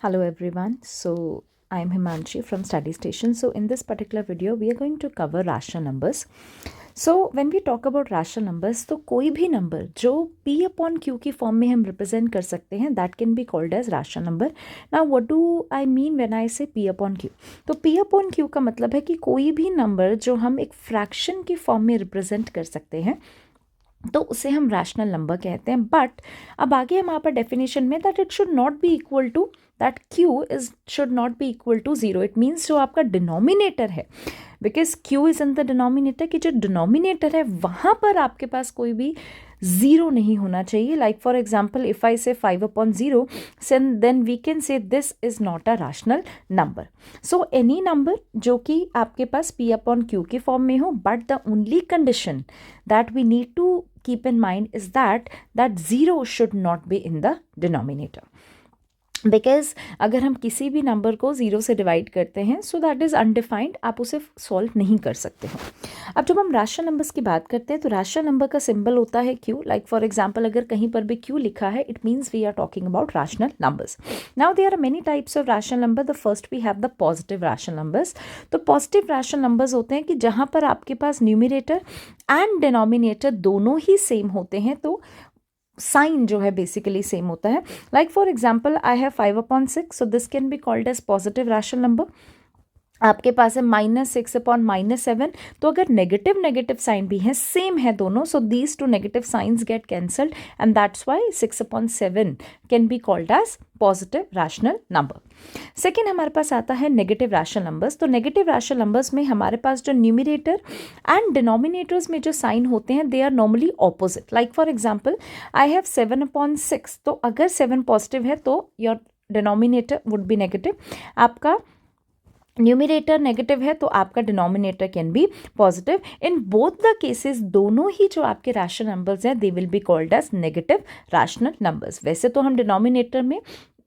Hello everyone. So I am Himanshi from Study Station. So in this particular video we are going to cover rational numbers. So when we talk about rational numbers, तो कोई भी number जो p upon q की form में हम represent कर सकते हैं that can be called as rational number. Now what do I mean when I say p upon q? तो p upon q का मतलब है कि कोई भी नंबर जो हम एक फ्रैक्शन की फॉर्म में रिप्रेजेंट कर सकते हैं तो उसे हम रैशनल नंबर कहते हैं. बट अब आगे हम यहाँ पर डेफिनेशन में that it should not be equal to that q is should not be equal to 0. It means जो आपका डिनोमिनेटर है, because q is in the denominator, कि जो डिनोमिनेटर है वहाँ पर आपके पास कोई भी ज़ीरो नहीं होना चाहिए. Like for example if I say 5/0 then we can say this is not a rational number. So any number जो कि आपके पास p/q की फॉर्म में हो, but the only condition that we need to keep in mind is that 0 should not be in the denominator. Because अगर हम किसी भी नंबर को ज़ीरो से डिवाइड करते हैं सो दैट इज़ अनडिफाइंड, आप उसे सॉल्व नहीं कर सकते हो. अब जब हम रैशनल नंबर्स की बात करते हैं तो रैशनल नंबर का सिंबल होता है क्यू. लाइक फॉर एग्जांपल अगर कहीं पर भी क्यू लिखा है it means we are talking about rational numbers. Now there are many types of rational number. The first we have the positive rational numbers. तो पॉजिटिव रैशनल नंबर्स होते हैं कि जहाँ पर आपके पास न्यूमिनेटर एंड डिनोमिनेटर दोनों ही सेम होते हैं, तो साइन जो है बेसिकली सेम होता है. Like for example I have 5/6, so this can be called as positive rational number. आपके पास है -6/-7, तो अगर नेगेटिव नेगेटिव साइन भी है, सेम है दोनों, so these two negative signs get cancelled and that's why 6/7 can be called as positive rational number. Second हमारे पास आता है नेगेटिव रैशनल नंबर्स. तो नेगेटिव रैशनल नंबर्स में हमारे पास जो न्यूमिनेटर एंड डिनोमिनेटर्स में जो साइन होते हैं they are normally opposite. Like for example I have 7/6, तो अगर 7 पॉजिटिव है तो your denominator would be negative. आपका न्यूमिनेटर नेगेटिव है तो आपका denominator can be positive. In both the cases दोनों ही जो आपके रैशनल नंबर्स हैं they will be called as negative rational numbers. वैसे तो हम डिनोमिनेटर में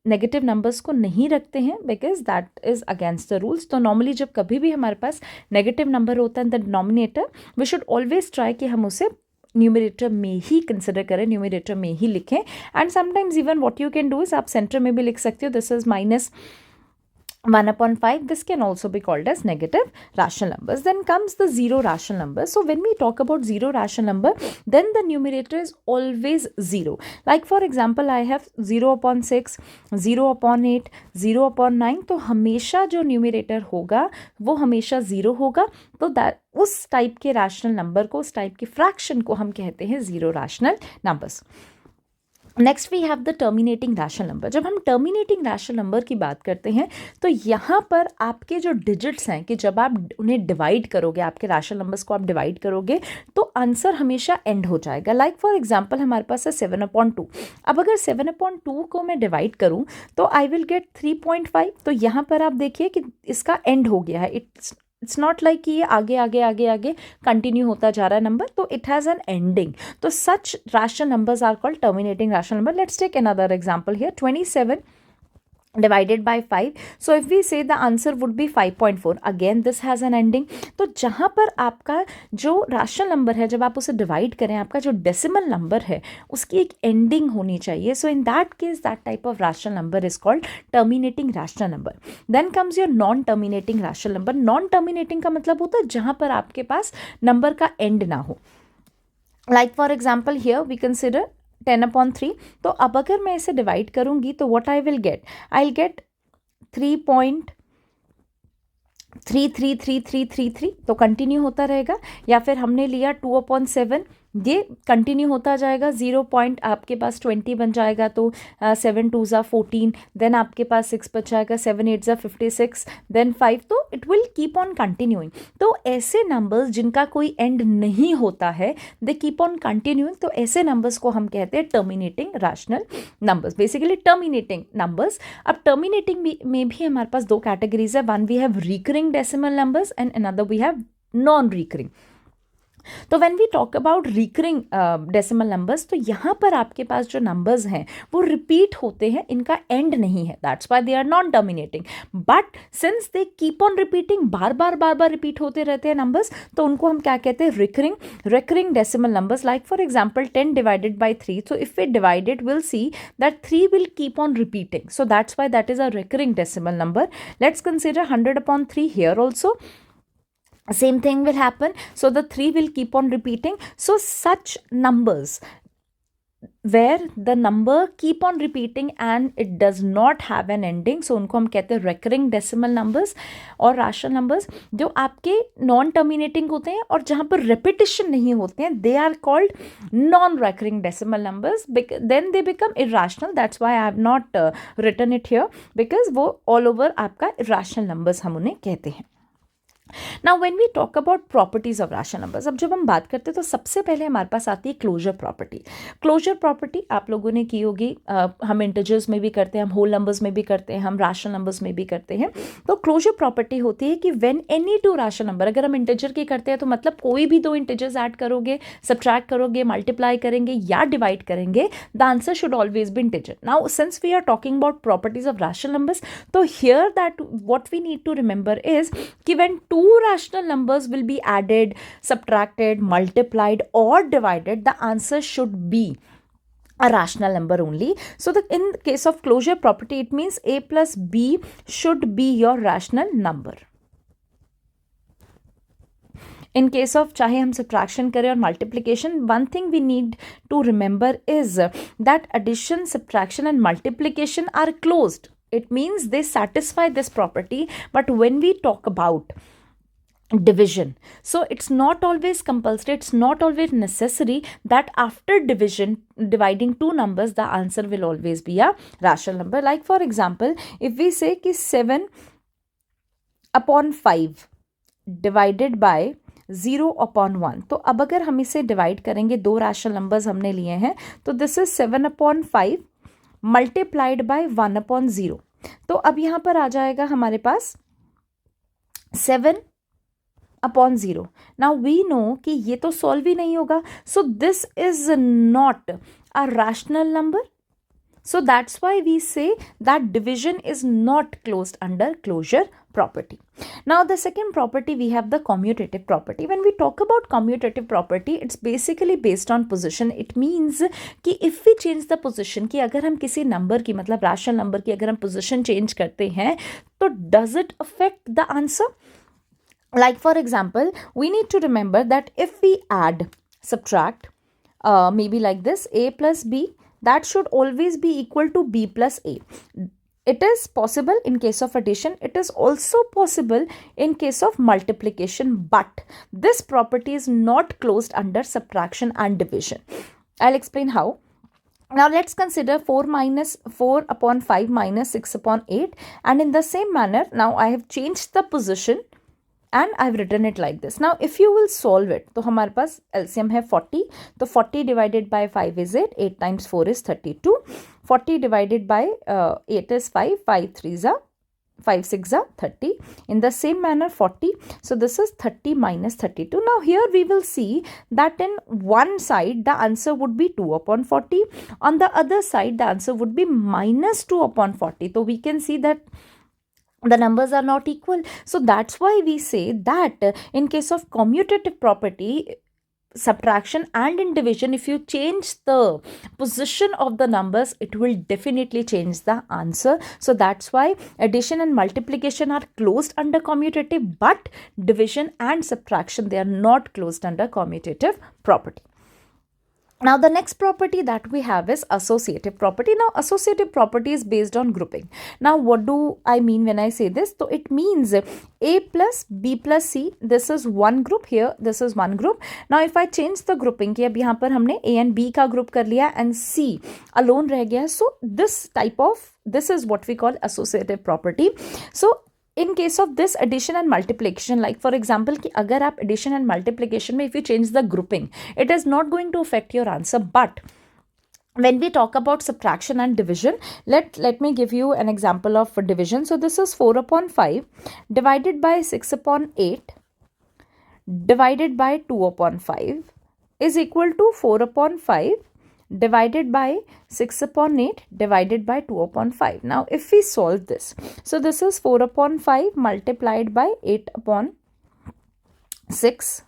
नेगेटिव नंबर्स को नहीं रखते हैं because that is against the rules. तो नॉर्मली जब कभी भी हमारे पास नेगेटिव नंबर होता है the denominator, we should always try कि हम उसे न्यूमिनेटर में ही कंसिडर करें, न्यूमिनेटर में ही लिखें. And sometimes even what you can do is आप सेंटर में भी लिख सकते हो. This is -1/5. This can also be called as negative rational numbers. Then comes the zero rational number. So when we talk about zero rational number, then the numerator is always zero. Like for example, I have 0/6, 0/8, 0/9. तो हमेशा जो numerator होगा वो हमेशा zero होगा. तो उस type के रैशनल नंबर को, उस टाइप के फ्रैक्शन को हम कहते हैं zero rational numbers. Next we have the terminating rational number. जब हम टर्मिनेटिंग रैशनल नंबर की बात करते हैं तो यहाँ पर आपके जो डिजिट्स हैं कि जब आप उन्हें डिवाइड करोगे, आपके रैशनल नंबर्स को आप डिवाइड करोगे तो आंसर हमेशा एंड हो जाएगा. लाइक फॉर एग्जांपल हमारे पास है 7/2. अब अगर 7/2 को मैं डिवाइड करूँ तो आई विल गेट 3.5. तो यहाँ पर आप देखिए कि इसका एंड हो गया है. इट्स नॉट लाइक कि ये आगे आगे आगे आगे कंटिन्यू होता जा रहा है नंबर, तो इट हैज़ एन एंडिंग. तो such rational numbers are called terminating rational number. Let's take another example here. 27 divided by 5. So if we say the answer would be 5.4. Again this has an ending. तो जहाँ पर आपका जो rational number है जब आप उसे डिवाइड करें, आपका जो डेसिमल नंबर है उसकी एक एंडिंग होनी चाहिए. So in that case that type of rational number is called terminating rational number. Then comes your non terminating rational number. Non terminating का मतलब होता है जहाँ पर आपके पास नंबर का एंड ना हो. Like for example here we consider 10/3. तो अब अगर मैं इसे डिवाइड करूंगी तो व्हाट आई विल गेट 3.333333. तो कंटिन्यू होता रहेगा. या फिर हमने लिया 2/7, ये कंटिन्यू होता जाएगा. 0 पॉइंट आपके पास 20 बन जाएगा तो 7 2 ज़ा 14. देन आपके पास 6 बच जाएगा, 7 8 ज़ा 56, देन 5. तो it will keep on continuing. तो ऐसे नंबर्स जिनका कोई एंड नहीं होता है दे कीप ऑन कंटिन्यूइंग. तो ऐसे नंबर्स को हम कहते हैं terminating rational numbers, basically terminating numbers. अब टर्मिनेटिंग में भी हमारे पास दो कैटेगरीज है. One we have recurring decimal numbers and another we have non recurring. तो when we talk about recurring decimal numbers, तो यहाँ पर आपके पास जो नंबर्स हैं वो रिपीट होते हैं, इनका एंड नहीं है, that's why they are not dominating, but since they keep on repeating, बार बार रिपीट होते रहते हैं नंबर्स, तो उनको हम क्या कहते हैं, recurring decimal numbers. Like for example 10 divided by 3, so if we divide it, we'll see that 3 will keep on repeating, so that's why that is a recurring decimal number. Let's consider 100 upon 3 here also. Same thing will happen, so the 3 will keep on repeating. So such numbers where the number keep on repeating and it does not have an ending, so उनको हम कहते हैं recurring decimal numbers. और rational numbers जो आपके non terminating होते हैं और जहाँ पर repetition नहीं होते हैं, they are called non recurring decimal numbers. Then they become irrational, that's why I have not written it here, because वो all over आपका irrational numbers हम उन्हें कहते हैं. Now when we talk about properties of rational numbers, अब जब हम बात करते हैं तो सबसे पहले हमारे पास आती है क्लोजर प्रॉपर्टी. क्लोजर प्रॉपर्टी आप लोगों ने की होगी, हम इंटीजर्स में भी करते हैं, हम होल नंबर्स में भी करते हैं, हम रैशनल नंबर्स में भी करते हैं. तो क्लोजर प्रॉपर्टी होती है कि when any two rational number, अगर हम इंटीजर की करते हैं तो मतलब कोई भी दो इंटीजर्स ऐड करोगे, सब्ट्रैक्ट करोगे, मल्टीप्लाई करेंगे या डिवाइड करेंगे, the answer should always be integer. Now since we are talking about properties of rational numbers, तो here that what we need to remember is कि when two rational numbers will be added, subtracted, multiplied or divided, the answer should be a rational number only. So in case of closure property, it means a plus b should be your rational number. In case of चाहे हम subtraction करें और multiplication, one thing we need to remember is that addition, subtraction and multiplication are closed. It means they satisfy this property. But when we talk about division, so it's not always compulsory, it's not always necessary that after division, dividing two numbers, the answer will always be a rational number. Like for example, if we say कि 7 upon 5 divided by 0 upon 1, तो अब अगर हम इसे divide करेंगे, दो rational numbers हमने लिए हैं, तो this is 7 upon 5 multiplied by 1 upon 0. तो अब यहाँ पर आ जाएगा हमारे पास 7 upon 0. Now we know कि ये तो सॉल्व ही नहीं होगा, so this is not a rational number. So that's why we say that division is not closed under closure property. Now the second property, we have the commutative property. When we talk about commutative property, it's basically based on position. It means कि if we change the position, कि अगर हम किसी number की, मतलब rational number की अगर हम position change करते हैं, तो does it affect the answer? Like for example, we need to remember that if we add, subtract, maybe like this, a plus b, that should always be equal to b plus a. It is possible in case of addition, it is also possible in case of multiplication, but this property is not closed under subtraction and division. I'll explain how. Now let's consider 4 upon 5 minus 6 upon 8, and in the same manner, now I have changed the position and I've written it like this. Now if you will solve it, तो हमारे पास LCM है 40, तो 40 divided by 5 is 8, 8 times 4 is 32, 40 divided by 8 is 5, 5 3s are 5 6 are 30. In the same manner 40, so this is 30 minus 32. Now here we will see that in one side the answer would be 2 upon 40, on the other side the answer would be minus 2 upon 40. So we can see that the numbers are not equal. So that's why we say that in case of commutative property, subtraction and in division, if you change the position of the numbers, it will definitely change the answer. So that's why addition and multiplication are closed under commutative, but division and subtraction, they are not closed under commutative property. Now the next property that we have is associative property. Now associative property is based on grouping. Now what do I mean when I say this? So it means A plus B plus C, this is one group, here this is one group. Now if I change the grouping, कि अब यहाँ पर हमने A and B का group कर लिया and C alone रह गया, so this is what we call associative property. So in case of this addition and multiplication, like for example कि अगर आप addition and multiplication में if you change the grouping, it is not going to affect your answer. But when we talk about subtraction and division, let me give you an example of division. So this is 4 upon 5 divided by 6 upon 8 divided by 2 upon 5 is equal to 4 upon 5 divided by 6 upon 8 divided by 2 upon 5. Now if we solve this, so this is 4 upon 5 multiplied by 8 upon 6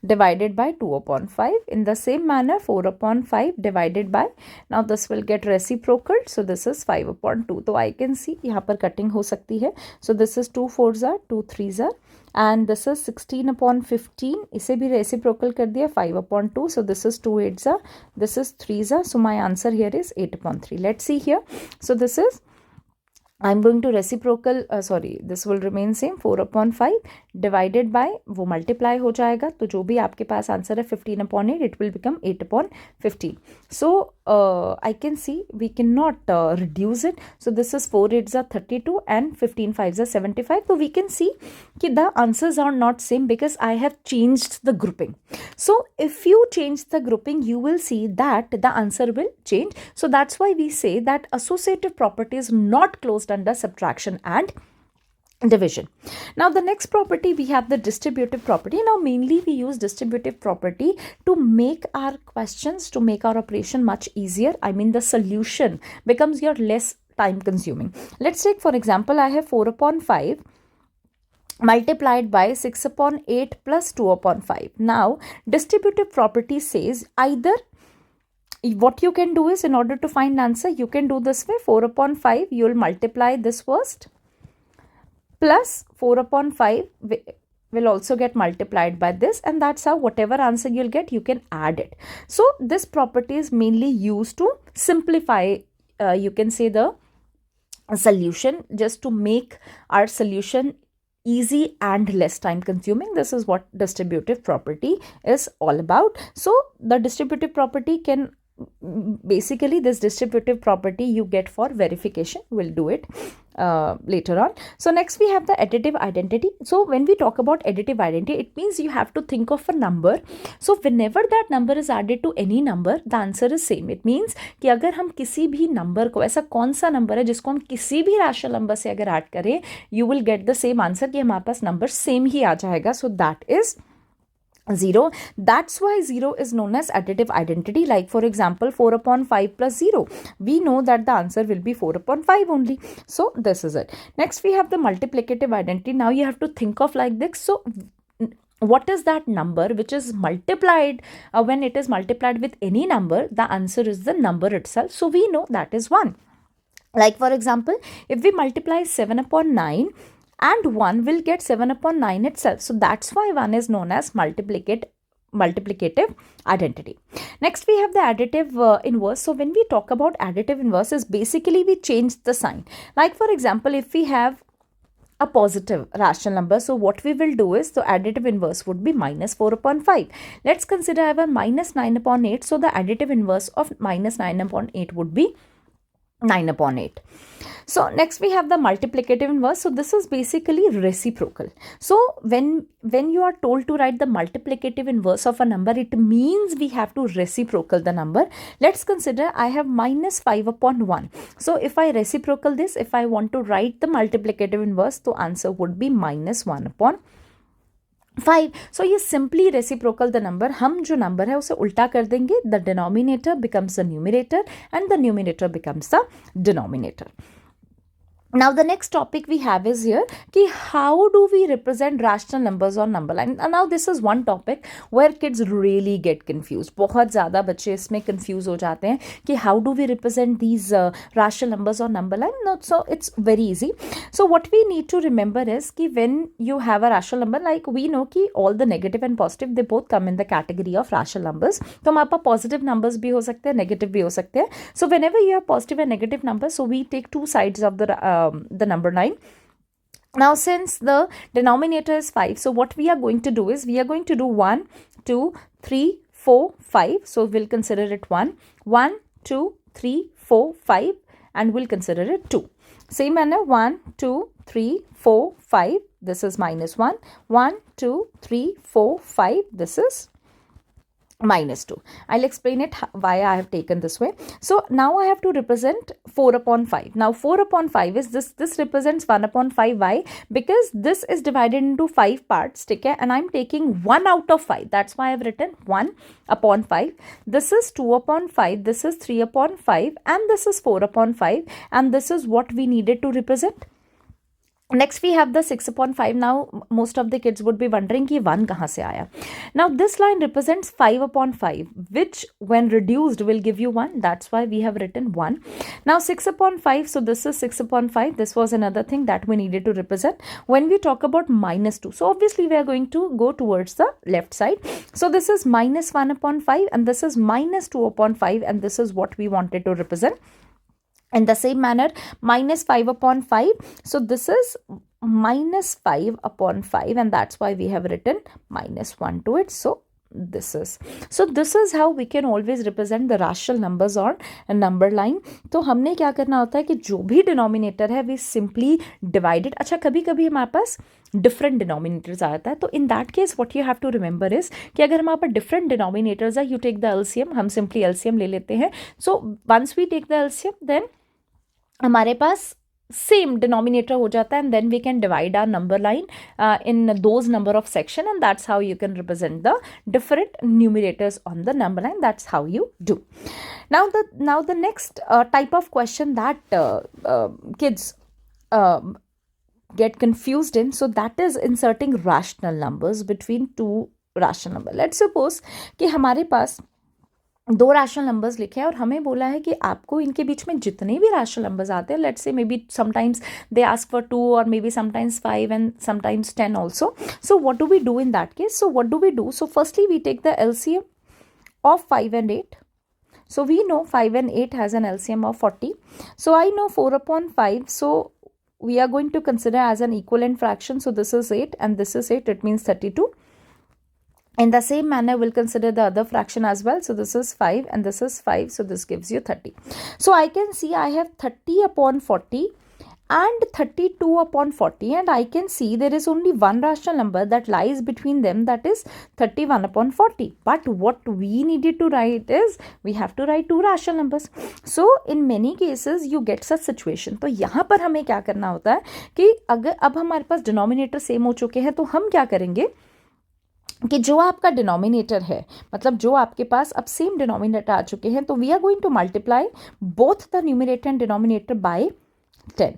divided by 2 upon 5. In the same manner, 4 upon 5 divided by, now this will get reciprocal, so this is 5 upon 2. So I can see यहाँ पर cutting हो सकती है. So this is 2 4s are, 2 3s are, and this is 16 upon 15. इसे भी reciprocal कर दिया, 5 upon 2. So this is 2 8s are, this is 3s are. So my answer here is 8 upon 3. Let's see here. So this is, I'm going to reciprocal, this will remain same, 4 upon 5 divided by, वो multiply हो जाएगा, तो जो भी आपके पास answer है 15 upon 8, it will become 8 upon 15. So I can see we cannot reduce it. So this is 4 8s are 32 and 15 5s are 75. So we can see कि the answers are not same because I have changed the grouping. So if you change the grouping, you will see that the answer will change. So that's why we say that associative property is not closed under subtraction and division. Now the next property, we have the distributive property. Now mainly we use distributive property to make our questions, to make our operation much easier. I mean the solution becomes your less time consuming. Let's take for example, I have 4 upon 5 multiplied by 6 upon 8 plus 2 upon 5. Now distributive property says either, what you can do is, in order to find answer, you can do this way. 4 upon 5, you will multiply this first, plus 4 upon 5 will also get multiplied by this, and that's how whatever answer you'll get, you can add it. So this property is mainly used to simplify, you can say, the solution, just to make our solution easy and less time consuming. This is what distributive property is all about. So the distributive property can, basically this distributive property you get for verification. We'll do it later on. So next we have the additive identity. So when we talk about additive identity, it means you have to think of a number. So whenever that number is added to any number, the answer is same. It means कि अगर हम किसी भी number को, ऐसा कौन सा number है जिसको हम किसी भी rational number से अगर add करें, you will get the same answer, कि हमारे पास number same ही आ जाएगा. So that is 0. That's why 0 is known as additive identity. Like for example, 4 upon 5 plus 0, we know that the answer will be 4 upon 5 only. So this is it. Next we have the multiplicative identity. Now you have to think of like this. So what is that number which is multiplied, when it is multiplied with any number, the answer is the number itself. So we know that is 1. Like for example, if we multiply 7 upon 9, and 1 will get 7 upon 9 itself. So that's why 1 is known as multiplicative identity. Next we have the additive inverse. So when we talk about additive inverse, is basically we change the sign. Like for example, if we have a positive rational number, so what we will do is, the additive inverse would be minus 4 upon 5. Let's consider I have a minus 9 upon 8. So the additive inverse of minus 9 upon 8 would be 9 upon 8. So next we have the multiplicative inverse. So this is basically reciprocal. So when you are told to write the multiplicative inverse of a number, it means we have to reciprocal the number. Let's consider I have minus 5 upon 1. So if I reciprocal this, if I want to write the multiplicative inverse, the answer would be minus 1 upon 5. So ये simply reciprocal the number. हम जो number है उसे उल्टा कर देंगे. The denominator becomes the numerator and the numerator becomes the denominator. Now the next topic we have is here कि how do we represent rational numbers on number line. And now this is one topic where kids really get confused. बहुत ज़्यादा बच्चे इसमें confuse हो जाते हैं कि how do we represent these rational numbers on number line. No, so it's very easy. So what we need to remember is कि when you have a rational number, like we know कि all the negative and positive, they both come in the category of rational numbers. तो हमारे पास positive numbers भी हो सकते हैं, negative भी हो सकते हैं. So whenever you have positive and negative numbers, so we take two sides of the number line. Now since the denominator is 5, so what we are going to do is, we are going to do 1 2 3 4 5. So we'll consider it 1 1 2 3 4 5, and we'll consider it 2. Same manner, 1 2 3 4 5, this is minus 1 1 2 3 4 5, this is minus 2. I'll explain it why I have taken this way. So now I have to represent 4 upon 5. Now 4 upon 5 is this represents 1 upon 5. Why? Because this is divided into 5 parts, okay? And I'm taking 1 out of 5. That's why I've written 1 upon 5. This is 2 upon 5. This is 3 upon 5. And this is 4 upon 5. And this is what we needed to represent. Next we have the 6 upon 5. Now most of the kids would be wondering कि 1 कहाँ से आया. Now this line represents 5 upon 5, which when reduced will give you 1. That's why we have written 1. Now 6 upon 5, so this is 6 upon 5. This was another thing that we needed to represent. When we talk about minus 2, so obviously we are going to go towards the left side. So this is minus 1 upon 5 and this is minus 2 upon 5 and this is what we wanted to represent. In the same manner, minus 5 upon 5. So this is minus 5 upon 5 and that's why we have written minus 1 to it. So this is how we can always represent the rational numbers on a number line. तो हमने क्या करना होता है कि जो भी denominator है we simply divide it. अच्छा, कभी कभी हमारे पास डिफरेंट डिनोमिनेटर्स आता है, तो in that case what you have to remember is कि अगर हमारे पास डिफरेंट डिनोमिनेटर्स है, यू टेक द एलसीएम. हम सिंपली एलसीएम ले लेते हैं. So once we take the LCM then हमारे पास सेम डिनोमिनेटर हो जाता है, and then we can divide our number line in those number of section, and that's how you can represent the different numerators on the number line. That's how you do. Now the next type of question that kids get confused in, so that is inserting rational numbers between two rational number. Let's suppose कि हमारे पास 2 rational numbers लिखे हैं और हमें बोला है कि आपको इनके बीच में जितने भी रैशनल नंबर्स आते हैं, let's say maybe sometimes they ask for 2 और maybe sometimes 5 and sometimes 10 also. So what do we do in that case? So what do we do? So firstly we take the LCM of 5 and 8. So we know 5 and 8 has an LCM of 40. So I know 4 upon 5. So we are going to consider as an equivalent fraction. So this is 8 and this is 8. It means 32. In the same manner, we'll consider the other fraction as well. So this is 5 and this is 5. So this gives you 30. So I can see I have 30 upon 40 and 32 upon 40. And I can see there is only one rational number that lies between them, that is 31 upon 40. But what we needed to write is, we have to write two rational numbers. So in many cases, you get such situation. तो यहाँ पर हमें क्या करना होता है कि अगर अब हमारे पास डिनोमिनेटर सेम हो चुके हैं, तो हम क्या करेंगे कि जो आपका डिनोमिनेटर है, मतलब जो आपके पास अब सेम डिनोमिनेटर आ चुके हैं, तो we are going to multiply both the numerator and denominator by 10.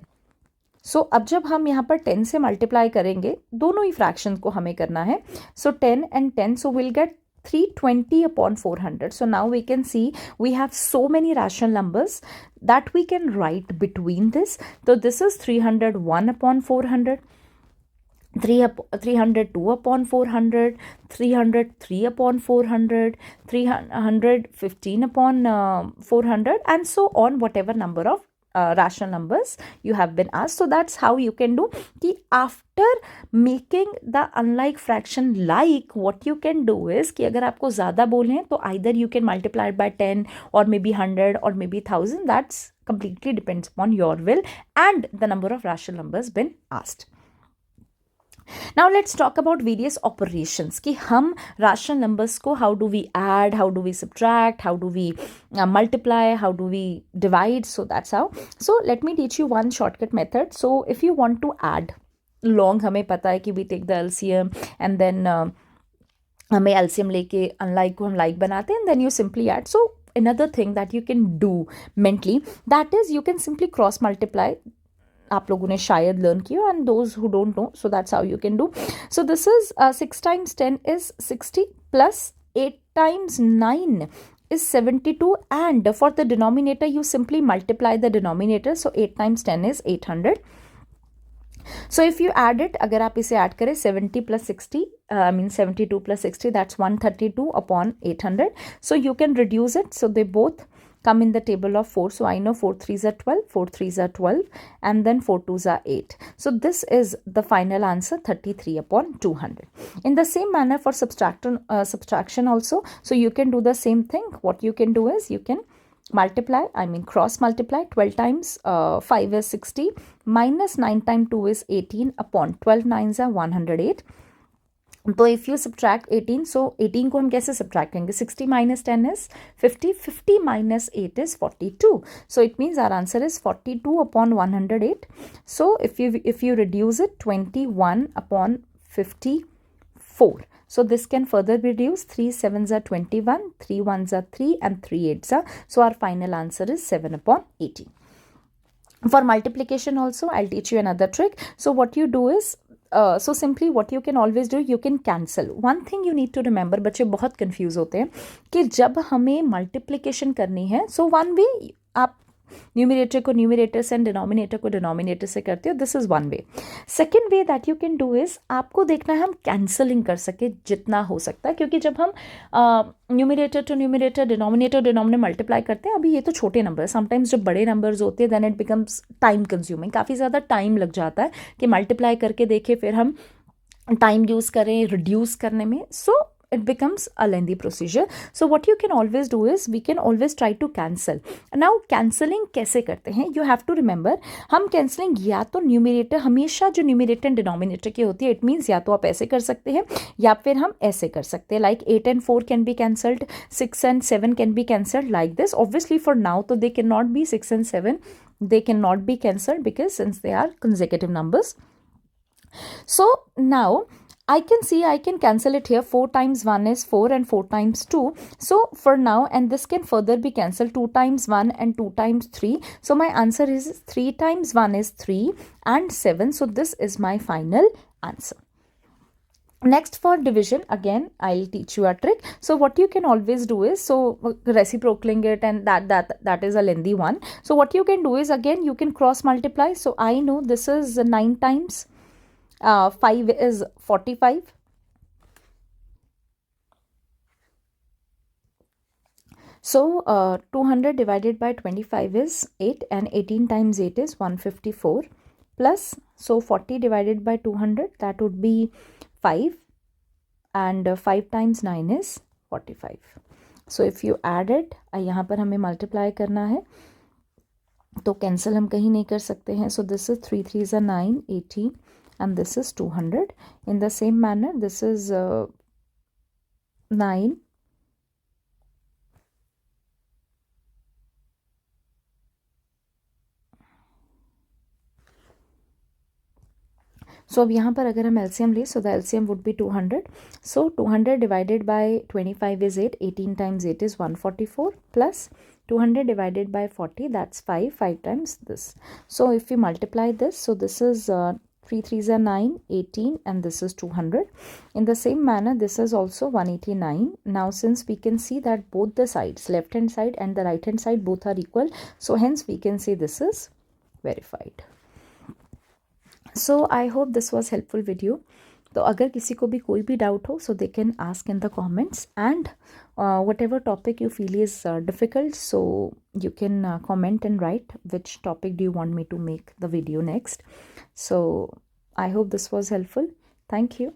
So अब जब हम यहाँ पर 10 से मल्टीप्लाई करेंगे, दोनों ही फ्रैक्शन को हमें करना है. सो 10 and 10, so we'll get 320 upon 400. So now we can see we have so many rational numbers that we can write between this. So this is 301 upon 400. 302 upon 400, 303 upon 400, 315 upon 400, and so on, whatever number of rational numbers you have been asked. So that's how you can do. कि after making the unlike fraction like, what you can do is कि अगर आपको ज़्यादा बोले तो either you can multiply it by 10 or maybe 100 or maybe 1000. That's completely depends upon your will and the number of rational numbers been asked. Now let's talk about various operations कि हम rational numbers को how do we add, how do we subtract, how do we multiply, how do we divide. So that's how. So let me teach you one shortcut method. So if you want to add long, हमें पता है कि we take the LCM and then हमें LCM लेके unlike को हम like बनाते हैं and then you simply add. So another thing that you can do mentally, that is you can simply cross multiply. आप लोगों ने शायद लर्न किया, and those who don't know, so that's how you can do. So this is 6 times 10 is 60 plus 8 times 9 is 72, and for the denominator you simply multiply the denominator. So 8 times 10 is 800. So if you add it, अगर आप इसे add करें 70 plus 60, I mean 72 plus 60, that's 132 upon 800. So you can reduce it. So they both come in the table of 4. So I know 4 3s are 12, 4 3s are 12, and then 4 2s are 8. So this is the final answer, 33 upon 200. In the same manner for subtraction also, so you can do the same thing. What you can do is you can multiply, I mean cross multiply. 12 times 5 is 60, minus 9 times 2 is 18 upon 12 9s are 108. तो if you subtract 18, सो 18 को हम कैसे subtract करेंगे? 60 minus 10 is 50, 50 minus 8 is 42. So it means our answer is 42 upon 108. So if you reduce it, 21 upon 54. So this can further be reduced. 3 7s are 21, 3 1s are 3, and 3 8s are. So our final answer is 7 upon 18. For multiplication also, I'll teach you another trick. So what you do is, so simply what you can always do, you can cancel. One thing you need to remember, बच्चे बहुत confuse होते हैं कि जब हमें multiplication करनी है, so one way आप न्यूमिनेटर को न्यूमिनेटर से एंड डिनोमिनेटर को डिनोमिनेटर से करते हो. This is one way. Second way that you can do is, आपको देखना है हम कैंसलिंग कर सके जितना हो सकता है, क्योंकि जब हम numerator to numerator denominator multiply करते हैं, अभी ये तो छोटे नंबर, समटाइम्स जब बड़े नंबर्स होते हैं then it becomes time consuming, काफ़ी ज़्यादा टाइम लग जाता है कि मल्टीप्लाई करके देखें, फिर हम टाइम यूज़ करें रिड्यूस करने में. सो it becomes a lengthy procedure. So what you can always do is, we can always try to cancel. Now cancelling कैसे करते हैं? You have to remember, हम cancelling या तो न्यूमिनेटर, हमेशा जो न्यूमिनेटर एंड डिनोमिनेटर की होती है, इट मीन्स या तो आप ऐसे कर सकते हैं या फिर हम ऐसे कर सकते हैं. Like 8 and 4 can be cancelled, 6 and 7 can be cancelled like this. Obviously for now तो they cannot be 6 and 7, they cannot be cancelled because since they are consecutive numbers. So now I can see I can cancel it here. 4 times 1 is 4 and 4 times 2. So for now, and this can further be cancelled, 2 times 1 and 2 times 3. So my answer is 3 times 1 is 3 and 7. So this is my final answer. Next for division, again I'll teach you a trick. So what you can always do is, so reciprocaling it, and that is a lengthy one. So what you can do is, again you can cross multiply. So I know this is 9 times 5 is 45. So 200 divided by 25 is 8, and 18 times 8 is 154, plus, so 40 divided by 200, that would be 5, and 5 times 9 is 45. So if you add it, यहाँ पर हमें multiply करना है, तो cancel हम कहीं नहीं कर सकते हैं. So this is 3 3s are 9, 18, and this is 200. In the same manner, this is 9, so अब यहाँ पर अगर हम LCM ले, so the LCM would be 200. So 200 divided by 25 is 8, 18 times 8 is 144, plus 200 divided by 40, that's 5, 5 times this. So if we multiply this, so this is 3 3s are 9, 18, and this is 200. In the same manner, this is also 189. Now since we can see that both the sides, left hand side and the right hand side, both are equal, so hence we can say this is verified. So I hope this was helpful video. तो अगर किसी को भी कोई भी doubt हो, so they can ask in the comments, and whatever topic you feel is difficult, so you can comment and write which topic do you want me to make the video next. So I hope this was helpful. Thank you.